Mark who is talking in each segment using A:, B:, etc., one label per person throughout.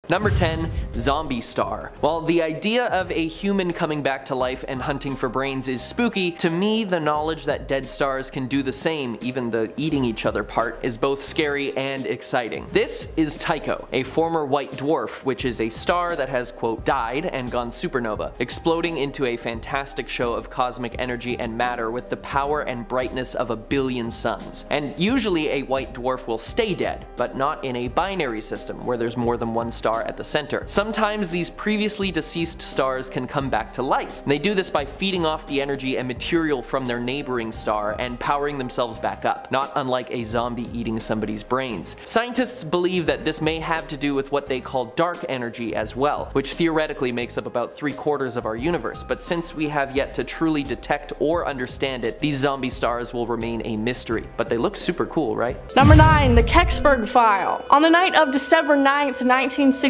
A: Number 10. Zombie star. While the idea of a human coming back to life and hunting for brains is spooky, to me the knowledge that dead stars can do the same, even the eating each other part, is both scary and exciting. This is Tycho, a former white dwarf, which is a star that has, quote, died and gone supernova, exploding into a fantastic show of cosmic energy and matter with the power and brightness of a billion suns. And usually a white dwarf will stay dead, but not in a binary system where there's more than one star at the center. Sometimes these previously deceased stars can come back to life. And they do this by feeding off the energy and material from their neighboring star and powering themselves back up, not unlike a zombie eating somebody's brains. Scientists believe that this may have to do with what they call dark energy as well, which theoretically makes up about 3/4 of our universe, but since we have yet to truly detect or understand it, these zombie stars will remain a mystery. But they look super cool, right?
B: Number 9. The Kecksburg File. On the night of December 9th, 1965,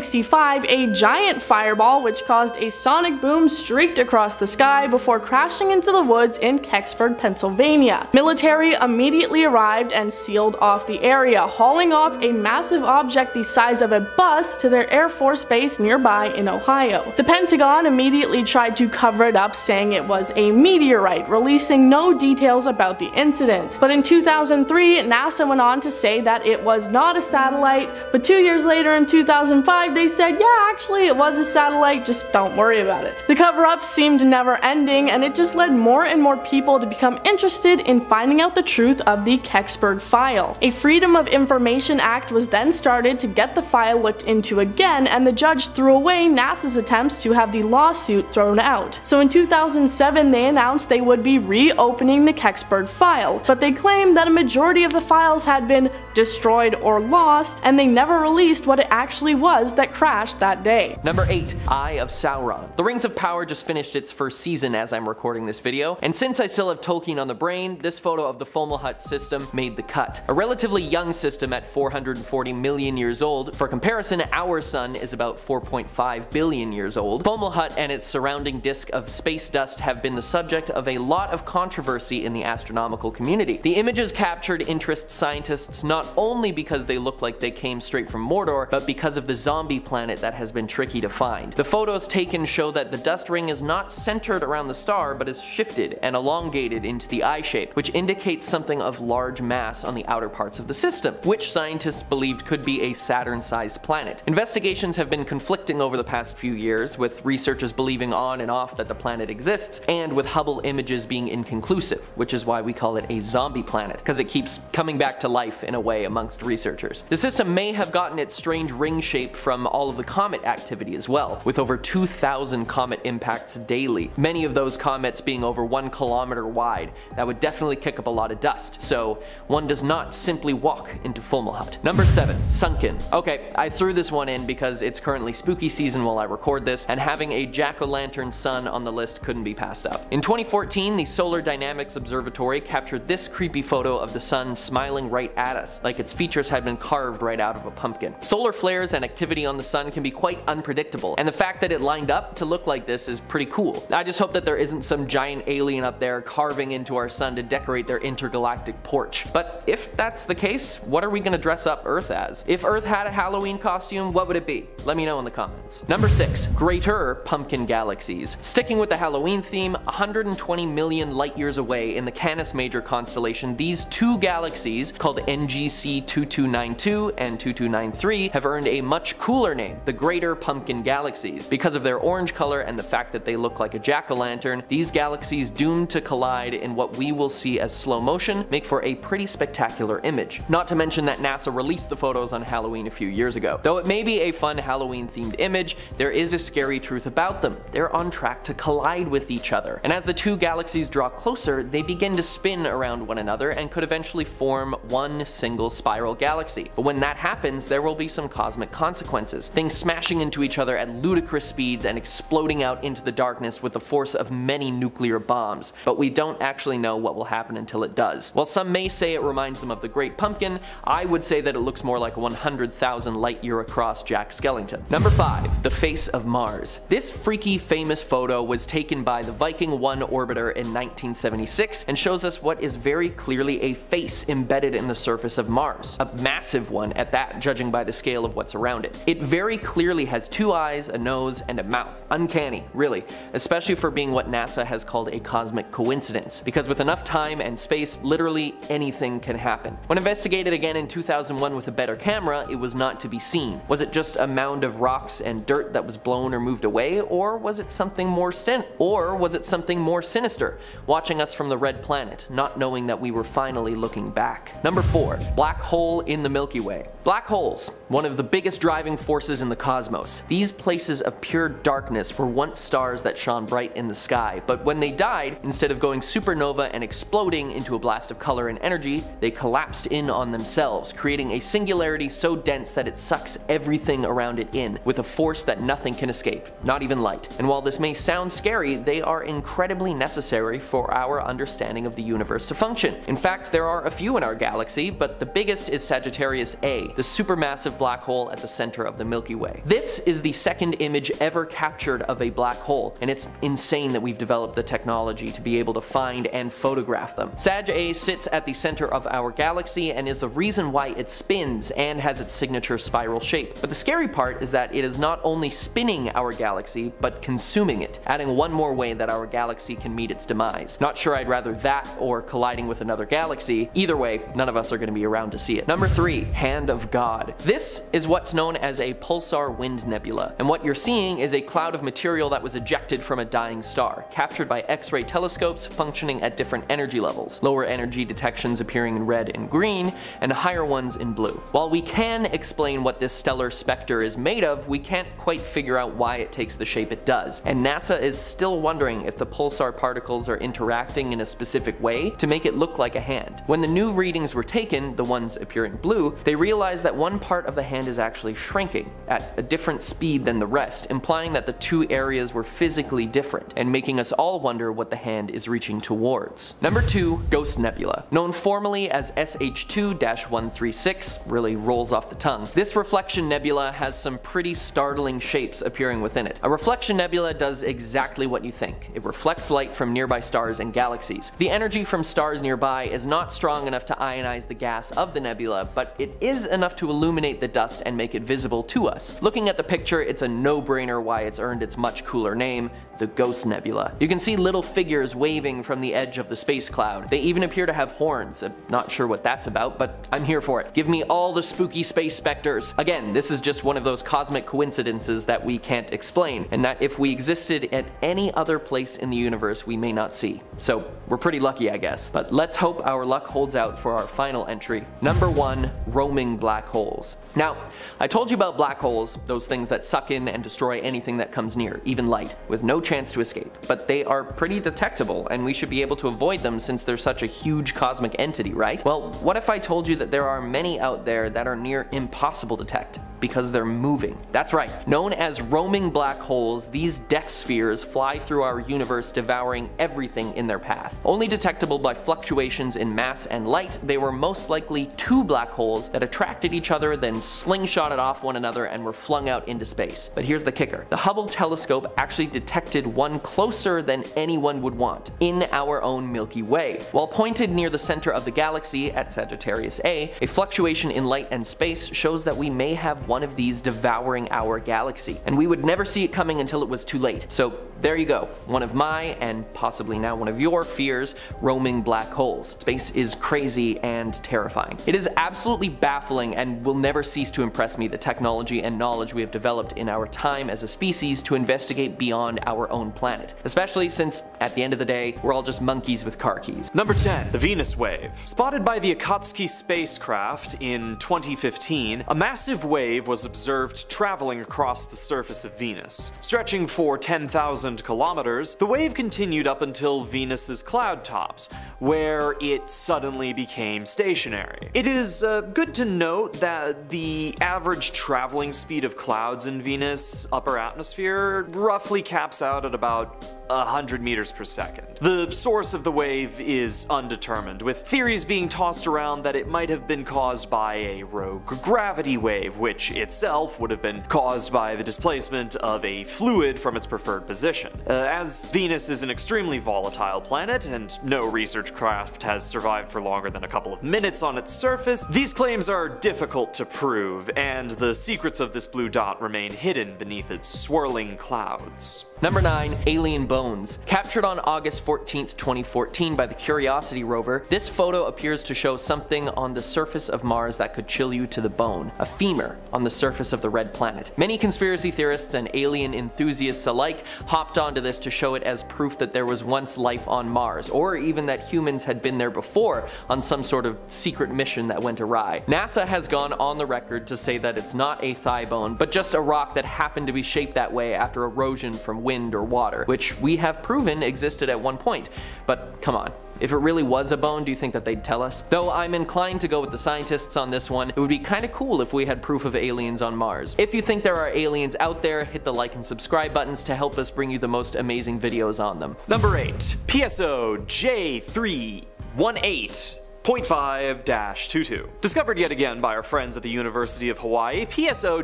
B: a giant fireball which caused a sonic boom streaked across the sky before crashing into the woods in Kecksburg, Pennsylvania. Military immediately arrived and sealed off the area, hauling off a massive object the size of a bus to their Air Force base nearby in Ohio. The Pentagon immediately tried to cover it up, saying it was a meteorite, releasing no details about the incident. But in 2003, NASA went on to say that it was not a satellite, but 2 years later in 2005 they said, yeah, actually it was a satellite, just don't worry about it. The cover-up seemed never ending, and it just led more and more people to become interested in finding out the truth of the Kecksburg file. A Freedom of Information Act was then started to get the file looked into again, and the judge threw away NASA's attempts to have the lawsuit thrown out. So in 2007 they announced they would be reopening the Kecksburg file, but they claimed that a majority of the files had been destroyed or lost, and they never released what it actually was that crashed that day.
A: Number 8. Eye of Sauron. The Rings of Power just finished its first season as I'm recording this video, and since I still have Tolkien on the brain, this photo of the Fomalhaut system made the cut. A relatively young system at 440 million years old. For comparison, our sun is about 4.5 billion years old. Fomalhaut and its surrounding disk of space dust have been the subject of a lot of controversy in the astronomical community. The images captured interest scientists not only because they look like they came straight from Mordor, but because of the zombie planet that has been tricky to find. The photos taken show that the dust ring is not centered around the star, but is shifted and elongated into the eye shape, which indicates something of large mass on the outer parts of the system, which scientists believed could be a Saturn-sized planet. Investigations have been conflicting over the past few years, with researchers believing on and off that the planet exists, and with Hubble images being inconclusive, which is why we call it a zombie planet, because it keeps coming back to life in a way amongst researchers. The system may have gotten its strange ring shape from all of the comet activity as well, with over 2,000 comet impacts daily, many of those comets being over 1 kilometer wide. That would definitely kick up a lot of dust, so one does not simply walk into Fomalhaut. Number 7. Sunken. Okay, I threw this one in because it's currently spooky season while I record this, and having a jack-o'-lantern sun on the list couldn't be passed up. In 2014, the Solar Dynamics Observatory captured this creepy photo of the sun smiling right at us, like its features had been carved right out of a pumpkin. Solar flares and activity on the sun can be quite unpredictable, and the fact that it lined up to look like this is pretty cool. I just hope that there isn't some giant alien up there carving into our sun to decorate their intergalactic porch. But if that's the case, what are we gonna dress up Earth as? If Earth had a Halloween costume, what would it be? Let me know in the comments. Number 6. Greater pumpkin galaxies. Sticking with the Halloween theme, 120 million light years away in the Canis Major constellation, these two galaxies, called NGC 2292 and 2293, have earned a much cooler name, the Greater Pumpkin Galaxies. Because of their orange color and the fact that they look like a jack-o'-lantern, these galaxies doomed to collide in what we will see as slow motion make for a pretty spectacular image. Not to mention that NASA released the photos on Halloween a few years ago. Though it may be a fun Halloween-themed image, there is a scary truth about them. They're on track to collide with each other. And as the two galaxies draw closer, they begin to spin around one another and could eventually form one single spiral galaxy. But when that happens, there will be some cosmic consequences. Things smashing into each other at ludicrous speeds and exploding out into the darkness with the force of many nuclear bombs. But we don't actually know what will happen until it does. While some may say it reminds them of the Great Pumpkin, I would say that it looks more like a 100,000 light year across Jack Skellington. Number 5. The Face of Mars. This freaky famous photo was taken by the Viking 1 orbiter in 1976 and shows us what is very clearly a face embedded in the surface of Mars. A massive one at that, judging by the scale of what's around it. It very clearly has 2 eyes, a nose, and a mouth. Uncanny, really, especially for being what NASA has called a cosmic coincidence, because with enough time and space, literally anything can happen. When investigated again in 2001 with a better camera, it was not to be seen. Was it just a mound of rocks and dirt that was blown or moved away, or was it something more sinister, watching us from the red planet, not knowing that we were finally looking back? Number 4. Black hole in the Milky Way. Black holes, one of the biggest driving forces in the cosmos. These places of pure darkness were once stars that shone bright in the sky, but when they died, instead of going supernova and exploding into a blast of color and energy, they collapsed in on themselves, creating a singularity so dense that it sucks everything around it in, with a force that nothing can escape, not even light. And while this may sound scary, they are incredibly necessary for our understanding of the universe to function. In fact, there are a few in our galaxy, but the biggest is Sagittarius A, the supermassive black hole at the center of the Milky Way. This is the second image ever captured of a black hole, and it's insane that we've developed the technology to be able to find and photograph them. Sag A sits at the center of our galaxy and is the reason why it spins and has its signature spiral shape. But the scary part is that it is not only spinning our galaxy, but consuming it, adding one more way that our galaxy can meet its demise. Not sure I'd rather that or colliding with another galaxy. Either way, none of us are going to be around to see it. Number 3. Hand of God. This is what's known as a pulsar wind nebula, and what you're seeing is a cloud of material that was ejected from a dying star, captured by X-ray telescopes functioning at different energy levels, lower energy detections appearing in red and green, and higher ones in blue. While we can explain what this stellar specter is made of, we can't quite figure out why it takes the shape it does, and NASA is still wondering if the pulsar particles are interacting in a specific way to make it look like a hand. When the new readings were taken, the ones appearing blue, they realized that one part of the hand is actually shrinking at a different speed than the rest, implying that the two areas were physically different, and making us all wonder what the hand is reaching towards. Number 2. Ghost Nebula. Known formally as SH2-136, really rolls off the tongue. This reflection nebula has some pretty startling shapes appearing within it. A reflection nebula does exactly what you think. It reflects light from nearby stars and galaxies. The energy from stars nearby is not strong enough to ionize the gas of the nebula, but it is enough to illuminate the dust and make it visible to us. Looking at the picture, it's a no-brainer why it's earned its much cooler name, the Ghost Nebula. You can see little figures waving from the edge of the space cloud. They even appear to have horns. I'm not sure what that's about, but I'm here for it. Give me all the spooky space specters. Again, this is just one of those cosmic coincidences that we can't explain, and that if we existed at any other place in the universe, we may not see. So we're pretty lucky, I guess. But let's hope our luck holds out for our final entry. Number 1. Roaming black holes. Now, I told you about black holes, those things that suck in and destroy anything that comes near, even light, with no chance to escape. But they are pretty detectable, and we should be able to avoid them since they're such a huge cosmic entity, right? Well, what if I told you that there are many out there that are near impossible to detect, because they're moving? That's right. Known as roaming black holes, these death spheres fly through our universe, devouring everything in their path. Only detectable by fluctuations in mass and light, they were most likely 2 black holes that attracted each other, then slingshotted off one another and were flung out into space. But here's the kicker. The Hubble telescope actually detected one closer than anyone would want, in our own Milky Way. While pointed near the center of the galaxy at Sagittarius A, a fluctuation in light and space shows that we may have one of these devouring our galaxy, and we would never see it coming until it was too late. So there you go, one of my, and possibly now one of your fears, roaming black holes. Space is crazy and terrifying. It is absolutely baffling and will never cease to impress me the technology and knowledge we have developed in our time as a species to investigate beyond our own planet, especially since at the end of the day we're all just monkeys with car keys.
C: Number 10. The Venus Wave. Spotted by the Akatsuki spacecraft in 2015, a massive wave was observed traveling across the surface of Venus. Stretching for 10,000 kilometers, the wave continued up until Venus's cloud tops, where it suddenly became stationary. It is good to note that the average traveling speed of clouds in Venus' upper atmosphere roughly caps out at about 100 meters per second. The source of the wave is undetermined, with theories being tossed around that it might have been caused by a rogue gravity wave, which itself would have been caused by the displacement of a fluid from its preferred position. As Venus is an extremely volatile planet, and no research craft has survived for longer than a couple of minutes on its surface, these claims are difficult to prove, and the secrets of this blue dot remain hidden beneath its swirling clouds.
A: Number 9. Alien bones. Captured on August 14th, 2014 by the Curiosity rover, this photo appears to show something on the surface of Mars that could chill you to the bone, a femur on the surface of the red planet. Many conspiracy theorists and alien enthusiasts alike hopped onto this to show it as proof that there was once life on Mars, or even that humans had been there before on some sort of secret mission that went awry. NASA has gone on the record to say that it's not a thigh bone, but just a rock that happened to be shaped that way after erosion from wind or water, which we have proven existed at one point. But come on, if it really was a bone, do you think that they'd tell us? Though I'm inclined to go with the scientists on this one, it would be kinda cool if we had proof of aliens on Mars. If you think there are aliens out there, hit the like and subscribe buttons to help us bring you the most amazing videos on them.
C: Number 8. PSO J318.5-22. Discovered yet again by our friends at the University of Hawaii, PSO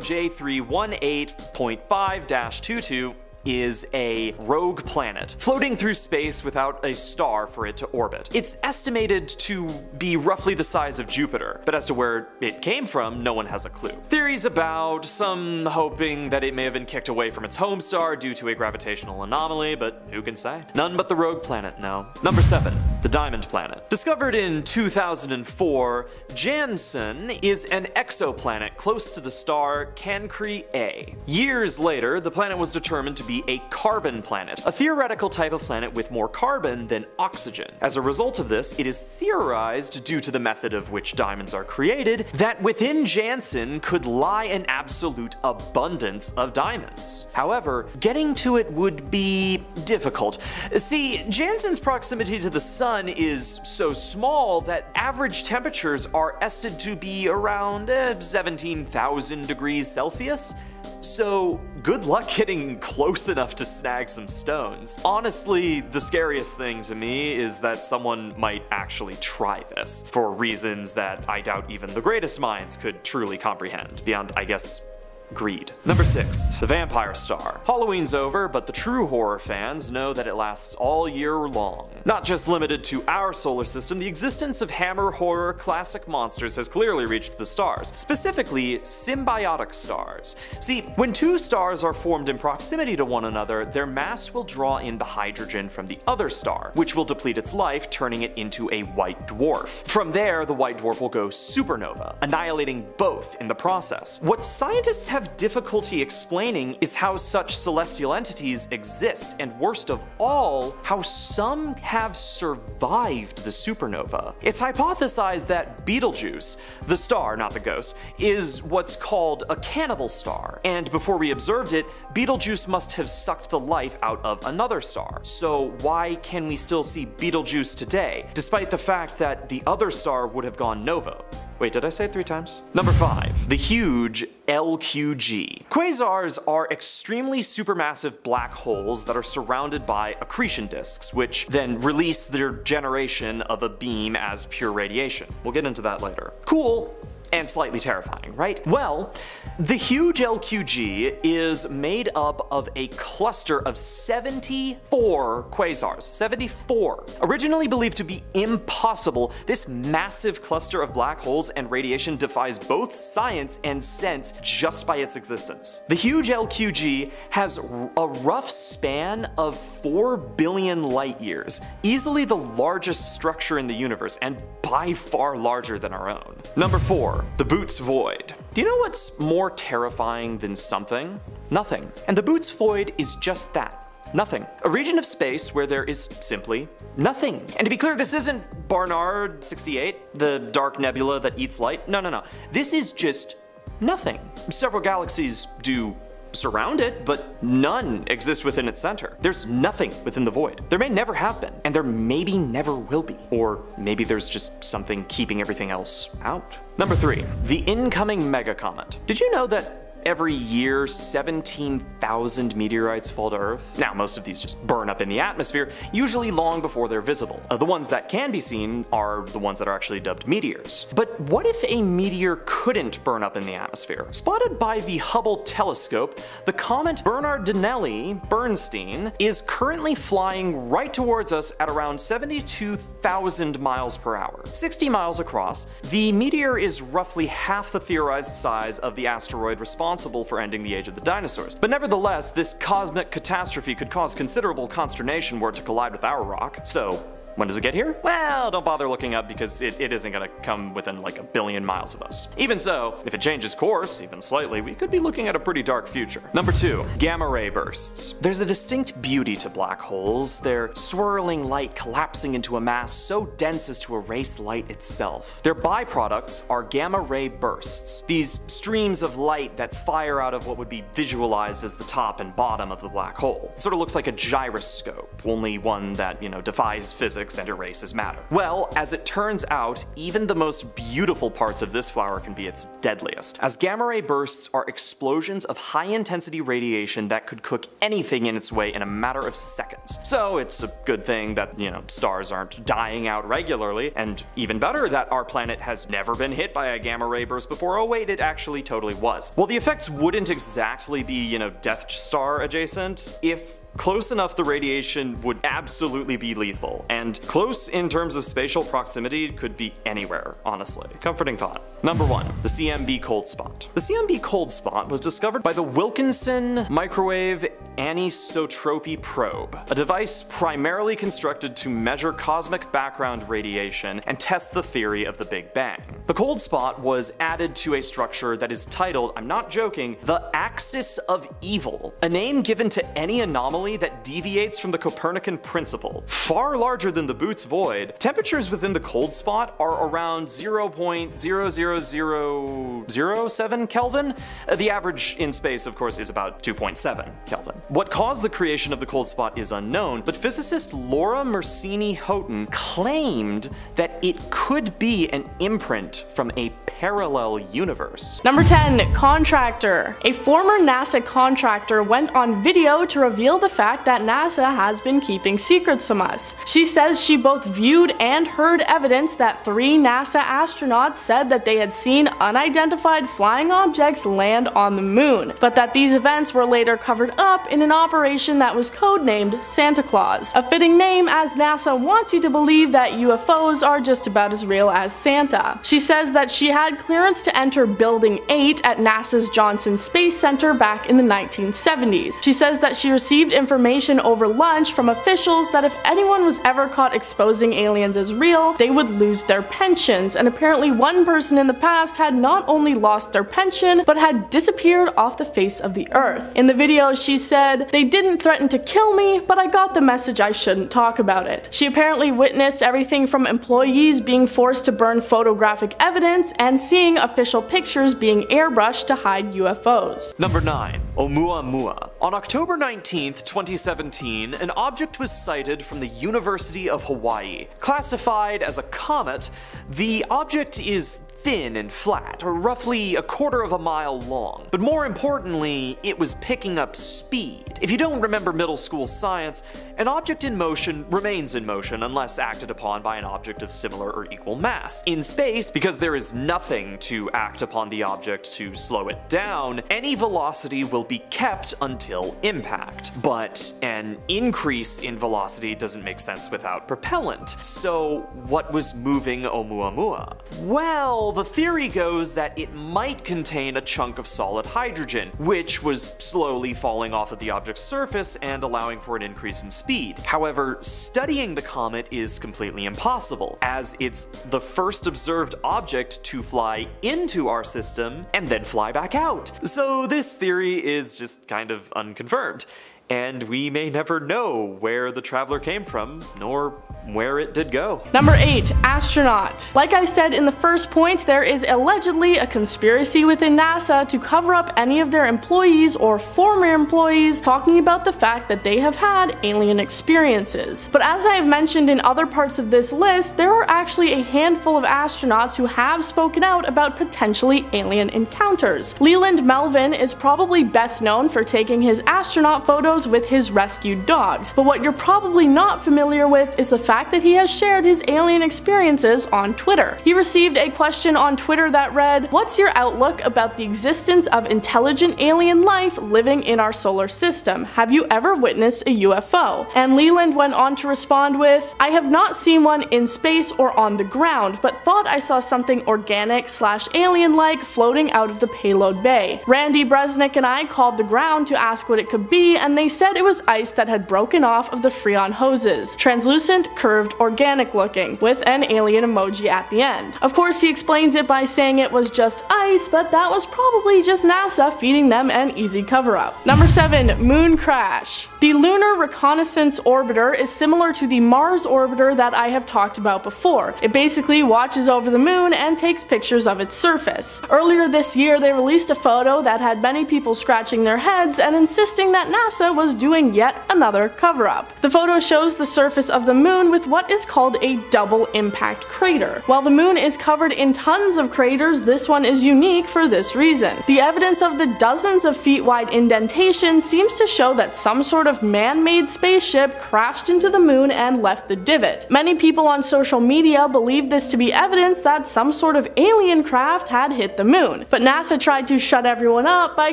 C: J318.5-22 is a rogue planet, floating through space without a star for it to orbit. It's estimated to be roughly the size of Jupiter, but as to where it came from, no one has a clue. Theories about, some hoping that it may have been kicked away from its home star due to a gravitational anomaly, but who can say? None but the rogue planet know. Number 7. The Diamond Planet. Discovered in 2004, Janssen is an exoplanet close to the star Cancri A. Years later, the planet was determined to be a carbon planet, a theoretical type of planet with more carbon than oxygen. As a result of this, it is theorized, due to the method of which diamonds are created, that within Janssen could lie an absolute abundance of diamonds. However, getting to it would be difficult. See, Janssen's proximity to the sun is so small that average temperatures are estimated to be around 17,000 degrees Celsius. So good luck getting close enough to snag some stones. Honestly, the scariest thing to me is that someone might actually try this, for reasons that I doubt even the greatest minds could truly comprehend, beyond, I guess, greed. Number 6. The Vampire Star. Halloween's over, but the true horror fans know that it lasts all year long. Not just limited to our solar system, the existence of Hammer horror classic monsters has clearly reached the stars, specifically symbiotic stars. See, when two stars are formed in proximity to one another, their mass will draw in the hydrogen from the other star, which will deplete its life, turning it into a white dwarf. From there, the white dwarf will go supernova, annihilating both in the process. What scientists have difficulty explaining is how such celestial entities exist, and worst of all, how some have survived the supernova. It's hypothesized that Betelgeuse, the star, not the ghost, is what's called a cannibal star, and before we observed it, Betelgeuse must have sucked the life out of another star. So why can we still see Betelgeuse today, despite the fact that the other star would have gone nova? Wait, did I say it 3 times? Number 5. The huge LQG. Quasars are extremely supermassive black holes that are surrounded by accretion disks, which then release their generation of a beam as pure radiation. We'll get into that later. Cool. And slightly terrifying, right? Well, the huge LQG is made up of a cluster of 74 quasars. 74. Originally believed to be impossible, this massive cluster of black holes and radiation defies both science and sense just by its existence. The huge LQG has a rough span of 4 billion light years, easily the largest structure in the universe, and by far larger than our own. Number 4. The Boots Void. Do you know what's more terrifying than something? Nothing. And the Boots Void is just that. Nothing. A region of space where there is simply nothing. And to be clear, this isn't Barnard 68, the dark nebula that eats light. No. This is just nothing. Several galaxies do surround it, but none exist within its center. There's nothing within the void. There may never have been, and there maybe never will be. Or maybe there's just something keeping everything else out. Number 3. The incoming megacomet. Did you know that every year 17,000 meteorites fall to Earth. Now, most of these just burn up in the atmosphere, usually long before they're visible. The ones that can be seen are the ones that are actually dubbed meteors. But what if a meteor couldn't burn up in the atmosphere? Spotted by the Hubble telescope, the comet Bernard-Danieli-Bernstein is currently flying right towards us at around 72,000 miles per hour. 60 miles across, the meteor is roughly half the theorized size of the asteroid responsible for ending the age of the dinosaurs. But nevertheless, this cosmic catastrophe could cause considerable consternation were it to collide with our rock. So, when does it get here? Well, don't bother looking up because it isn't gonna come within like 1 billion miles of us. Even so, if it changes course, even slightly, we could be looking at a pretty dark future. Number 2. Gamma ray bursts. There's a distinct beauty to black holes, their swirling light collapsing into a mass so dense as to erase light itself. Their byproducts are gamma ray bursts, these streams of light that fire out of what would be visualized as the top and bottom of the black hole. It sort of looks like a gyroscope, only one that, defies physics and erases matter. Well, as it turns out, even the most beautiful parts of this flower can be its deadliest, as gamma ray bursts are explosions of high-intensity radiation that could cook anything in its way in a matter of seconds. So it's a good thing that, stars aren't dying out regularly, and even better that our planet has never been hit by a gamma ray burst before. Oh wait, it actually totally was. Well, the effects wouldn't exactly be, Death Star adjacent. If close enough, the radiation would absolutely be lethal, and close in terms of spatial proximity could be anywhere, honestly. Comforting thought. Number 1. The CMB cold spot. The CMB cold spot was discovered by the Wilkinson Microwave Anisotropy Probe, a device primarily constructed to measure cosmic background radiation and test the theory of the Big Bang. The cold spot was added to a structure that is titled, I'm not joking, the Axis of Evil, a name given to any anomaly that deviates from the Copernican principle. Far larger than the Boots void, temperatures within the cold spot are around 0.00007 Kelvin. The average in space, of course, is about 2.7 Kelvin. What caused the creation of the cold spot is unknown, but physicist Laura Mersini Houghton claimed that it could be an imprint from a parallel universe.
B: Number 10. Contractor. A former NASA contractor went on video to reveal the fact that NASA has been keeping secrets from us. She says she both viewed and heard evidence that 3 NASA astronauts said that they had seen unidentified flying objects land on the moon, but that these events were later covered up in an operation that was codenamed Santa Claus, a fitting name as NASA wants you to believe that UFOs are just about as real as Santa. She says that she had clearance to enter Building 8 at NASA's Johnson Space Center back in the 1970s. She says that she received information over lunch from officials that if anyone was ever caught exposing aliens as real, they would lose their pensions, and apparently one person in the past had not only lost their pension, but had disappeared off the face of the earth. In the video, she said, "They didn't threaten to kill me, but I got the message I shouldn't talk about it." She apparently witnessed everything from employees being forced to burn photographic evidence and seeing official pictures being airbrushed to hide UFOs.
C: Number 9. Oumuamua. On October 19th, 2017, an object was sighted from the University of Hawaii. Classified as a comet, the object is thin and flat, or roughly 1/4 mile long. But more importantly, it was picking up speed. If you don't remember middle school science, an object in motion remains in motion unless acted upon by an object of similar or equal mass. In space, because there is nothing to act upon the object to slow it down, any velocity will be kept until impact. But an increase in velocity doesn't make sense without propellant. So what was moving Oumuamua? Well, the theory goes that it might contain a chunk of solid hydrogen, which was slowly falling off of the object's surface and allowing for an increase in speed. However, studying the comet is completely impossible, as it's the first observed object to fly into our system and then fly back out. So this theory is just kind of unconfirmed. and we may never know where the traveler came from, nor where it did go.
B: Number 8. Astronaut. Like I said in the first point, there is allegedly a conspiracy within NASA to cover up any of their employees or former employees talking about the fact that they have had alien experiences. But as I have mentioned in other parts of this list, there are actually a handful of astronauts who have spoken out about potentially alien encounters. Leland Melvin is probably best known for taking his astronaut photos with his rescued dogs, but what you're probably not familiar with is the fact that he has shared his alien experiences on Twitter. He received a question on Twitter that read, "What's your outlook about the existence of intelligent alien life living in our solar system? Have you ever witnessed a UFO?" And Leland went on to respond with, "I have not seen one in space or on the ground, but thought I saw something organic/alien-like floating out of the payload bay. Randy Bresnick and I called the ground to ask what it could be, and they said it was ice that had broken off of the Freon hoses. Translucent, curved, organic looking, with an alien emoji at the end. Of course, he explains it by saying it was just ice, but that was probably just NASA feeding them an easy cover-up. Number 7. Moon crash. The Lunar Reconnaissance Orbiter is similar to the Mars Orbiter that I have talked about before. It basically watches over the moon and takes pictures of its surface. Earlier this year, they released a photo that had many people scratching their heads and insisting that NASA was doing yet another cover-up. The photo shows the surface of the moon with what is called a double impact crater. While the moon is covered in tons of craters, this one is unique for this reason. The evidence of the dozens of feet wide indentation seems to show that some sort of man-made spaceship crashed into the moon and left the divot. Many people on social media believe this to be evidence that some sort of alien craft had hit the moon, but NASA tried to shut everyone up by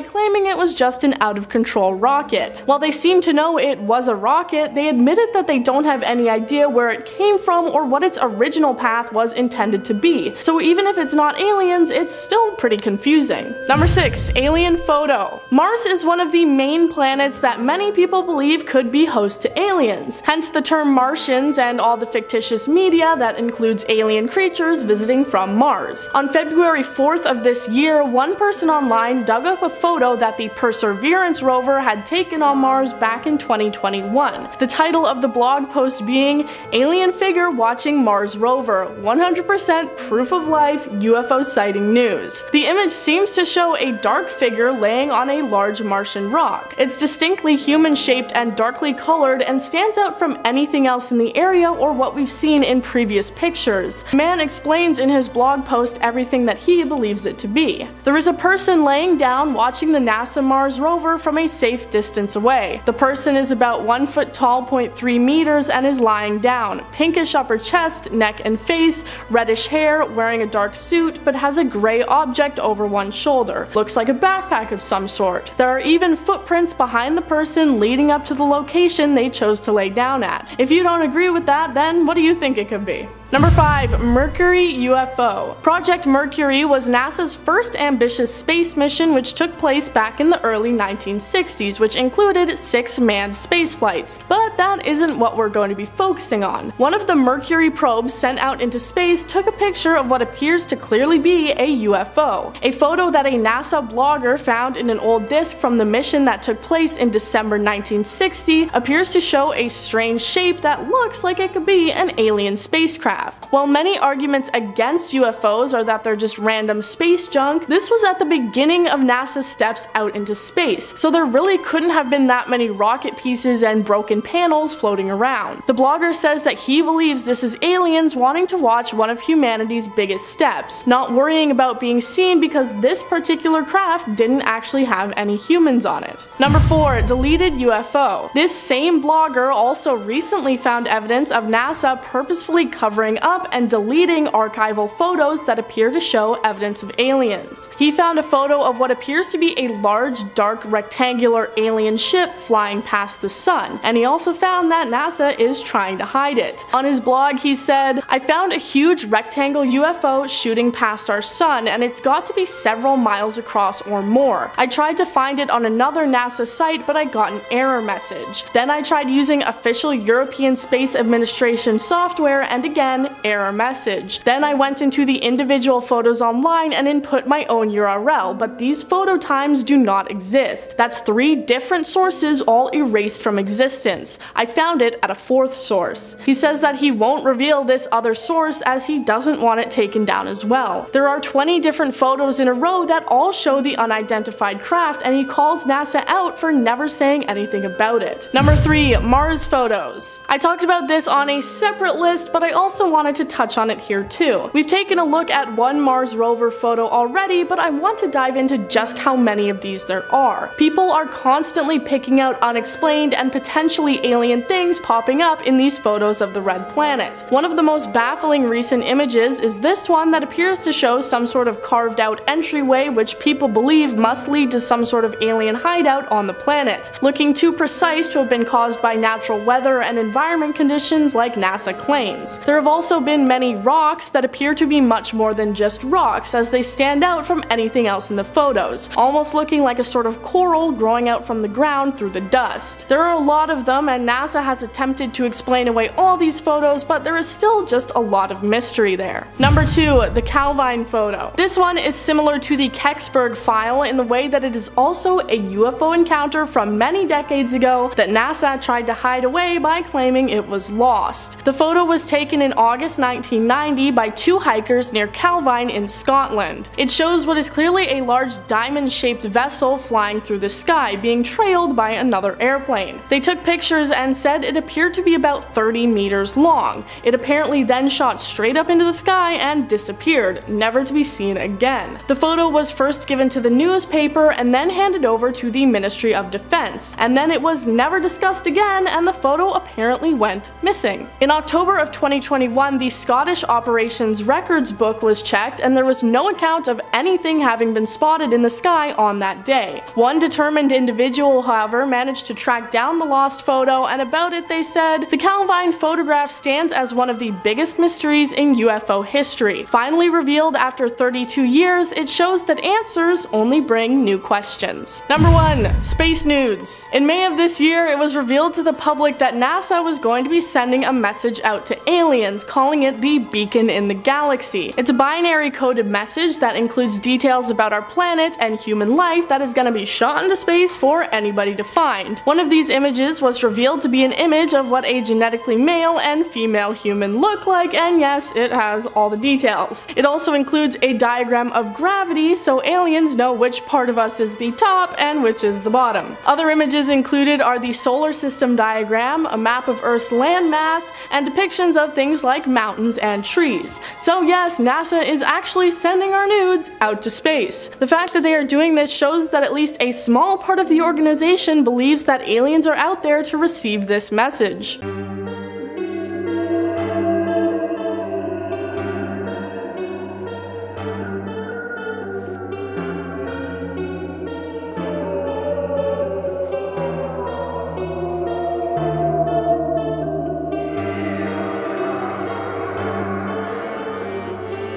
B: claiming it was just an out-of-control rocket. While they seem to know it was a rocket, they admitted that they don't have any idea where it came from or what its original path was intended to be. So even if it's not aliens, it's still pretty confusing. Number 6. Alien photo. Mars is one of the main planets that many people believe could be host to aliens, hence the term Martians and all the fictitious media that includes alien creatures visiting from Mars. On February 4th of this year, one person online dug up a photo that the Perseverance rover had taken on Mars back in 2021. The title of the blog post being, "Alien figure watching Mars rover, 100% proof of life UFO sighting news." The image seems to show a dark figure laying on a large Martian rock. It's distinctly human-shaped and darkly colored and stands out from anything else in the area or what we've seen in previous pictures. The man explains in his blog post everything that he believes it to be. There is a person laying down watching the NASA Mars rover from a safe distance away. The person is about 1 foot tall, 0.3 meters, and is lying down. Pinkish upper chest, neck and face, reddish hair, wearing a dark suit, but has a gray object over one shoulder. Looks like a backpack of some sort. There are even footprints behind the person leading up to the location they chose to lay down at. If you don't agree with that, then what do you think it could be? Number 5. Mercury UFO. Project Mercury was NASA's first ambitious space mission, which took place back in the early 1960s, which included 6 manned space flights. But that isn't what we're going to be focusing on. One of the Mercury probes sent out into space took a picture of what appears to clearly be a UFO. A photo that a NASA blogger found in an old disk from the mission that took place in December 1960 appears to show a strange shape that looks like it could be an alien spacecraft. While many arguments against UFOs are that they're just random space junk, this was at the beginning of NASA's steps out into space, so there really couldn't have been that many rocket pieces and broken panels floating around. The blogger says that he believes this is aliens wanting to watch one of humanity's biggest steps, not worrying about being seen because this particular craft didn't actually have any humans on it. Number 4. Deleted UFO. This same blogger also recently found evidence of NASA purposefully covering up and deleting archival photos that appear to show evidence of aliens. He found a photo of what appears to be a large, dark, rectangular alien ship flying past the sun, and he also found that NASA is trying to hide it. On his blog, he said, "I found a huge rectangle UFO shooting past our sun, and it's got to be several miles across or more. I tried to find it on another NASA site, but I got an error message. Then I tried using official European Space Administration software, and again, error message. Then I went into the individual photos online and input my own URL, but these photo times do not exist. That's 3 different sources all erased from existence. I found it at a 4th source." He says that he won't reveal this other source as he doesn't want it taken down as well. There are 20 different photos in a row that all show the unidentified craft, and he calls NASA out for never saying anything about it. Number 3. Mars photos. I talked about this on a separate list, but I also wanted to touch on it here too. We've taken a look at one Mars rover photo already, but I want to dive into just how many of these there are. People are constantly picking out unexplained and potentially alien things popping up in these photos of the red planet. One of the most baffling recent images is this one that appears to show some sort of carved out entryway which people believe must lead to some sort of alien hideout on the planet, looking too precise to have been caused by natural weather and environment conditions like NASA claims. There have also been many rocks that appear to be much more than just rocks, as they stand out from anything else in the photos, almost looking like a sort of coral growing out from the ground through the dust. There are a lot of them, and NASA has attempted to explain away all these photos, but there is still just a lot of mystery there. Number 2. The Calvine photo. This one is similar to the Kecksburg file in the way that it is also a UFO encounter from many decades ago that NASA tried to hide away by claiming it was lost. The photo was taken in August 1990 by 2 hikers near Calvine in Scotland. It shows what is clearly a large diamond-shaped vessel flying through the sky, being trailed by another airplane. They took pictures and said it appeared to be about 30 meters long. It apparently then shot straight up into the sky and disappeared, never to be seen again. The photo was first given to the newspaper and then handed over to the Ministry of Defense, and then it was never discussed again, and the photo apparently went missing. In October of 2021, the Scottish Operations Records book was checked, and there was no account of anything having been spotted in the sky on that day. One determined individual, however, managed to track down the lost photo, and about it they said, "The Calvine photograph stands as one of the biggest mysteries in UFO history. Finally revealed after 32 years, it shows that answers only bring new questions." Number 1. Space nudes. In May of this year, it was revealed to the public that NASA was going to be sending a message out to aliens, calling it the Beacon in the Galaxy. It's a binary coded message that includes details about our planet and human life that is going to be shot into space for anybody to find. One of these images was revealed to be an image of what a genetically male and female human look like, and yes, it has all the details. It also includes a diagram of gravity so aliens know which part of us is the top and which is the bottom. Other images included are the solar system diagram, a map of Earth's landmass, and depictions of things like mountains and trees. So yes, NASA is actually sending our nudes out to space. The fact that they are doing this shows that at least a small part of the organization believes that aliens are out there to receive this message.